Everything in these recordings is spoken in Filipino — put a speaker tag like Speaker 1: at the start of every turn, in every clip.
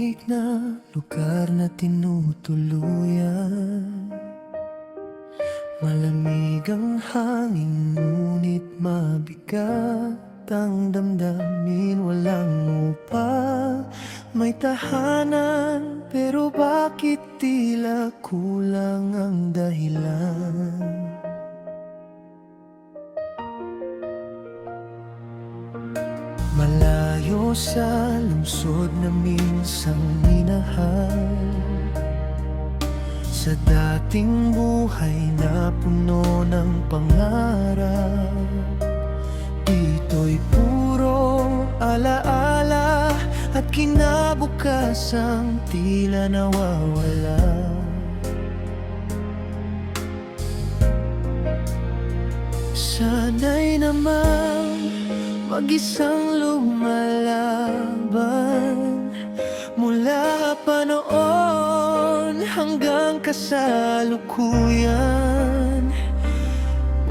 Speaker 1: tahimik na lugar na tinutuluyan. Malamig ang hangin ngunit mabigat ang damdamin. Walang upa, may tahanan, pero bakit tila kulang ang dahilan? Malayo sa lungsod na minsang minahal, sa dating buhay na puno ng pangarap, dito'y puro alaala at kinabukasang tila nawawala. Sana'y naman mag-isang lumalaban mula pa noon hanggang kasalukuyan.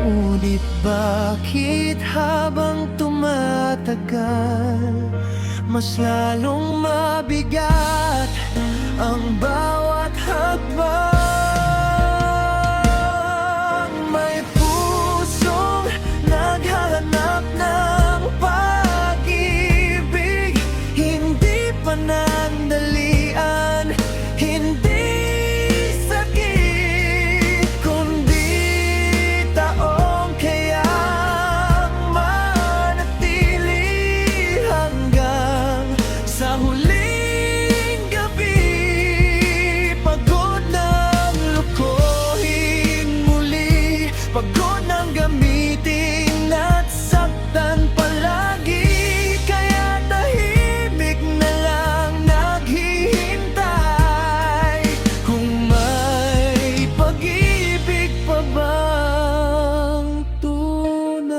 Speaker 1: Ngunit bakit habang tumatagal, mas lalong mabigat ang bawat hakbang? May pusong naghahanap ng pag-ibig, hindi panandalian, hindi sakit, kundi taong kayang manatili hanggang sa huling gabi. Pagod ng lukohin muli, pagod ng gamitin at saktan palagi, kaya tahimik na lang naghihintay kung may pag-ibig pa bang tunay.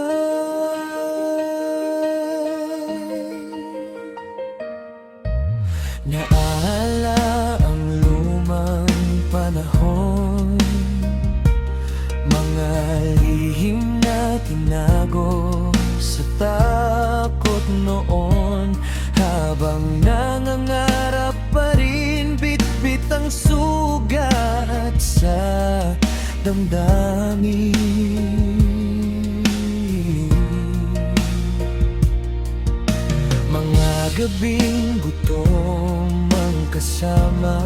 Speaker 1: Naaalala ang lumang panahon, mga lihim na tinago sa takot noon. Habang nangangarap pa rin, bit-bit ang sugat sa damdamin. Mga gabing gutom ang kasama,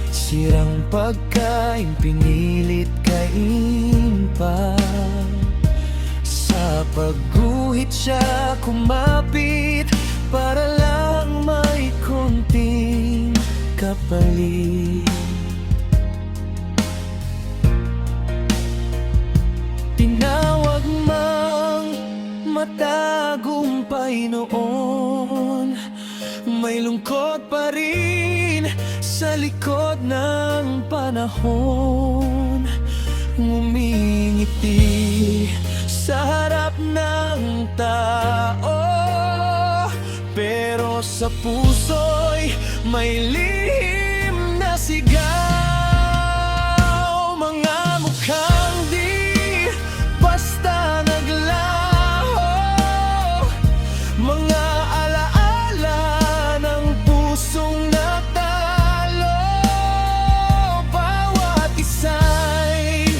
Speaker 1: sirang pagkain pinilit kain pa. Sa pagguhit siya kumapit para lang may konting kapalit. Tinawag mang matagumpay noon, may lungkot pa rin sa likod ng panahon. Ngumingiti sa harap ng tao, pero sa puso'y may lihim na sigaw. Mga mukhang di basta naglaho, mga alaala ng pusong natalo. Bawat isa'y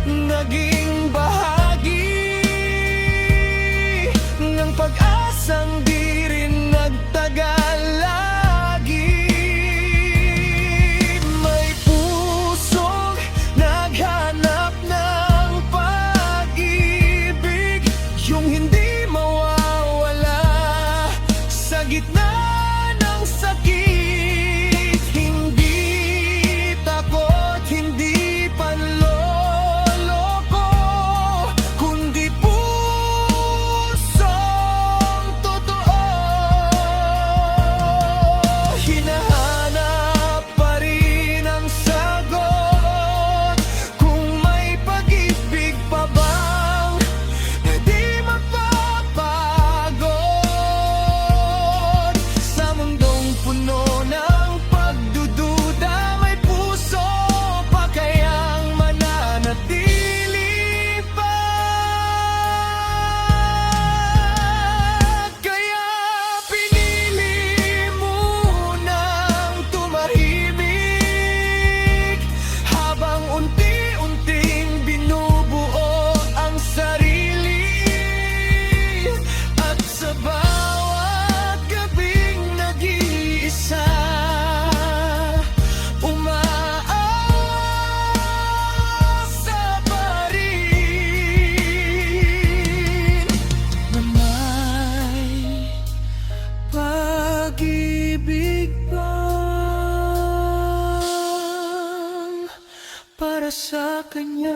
Speaker 1: naging bahagi ng pag-asang di rin nagtagal lagi. May pusong naghanap ng pag-ibig, yung hindi mawawala sa gitna ng sakit. Hindi takot, hindi panloloko, kundi pusong totoo. Hinahanap pa rin ang sagot kung may pag-ibig pa bang di magpapagod. sa kanya.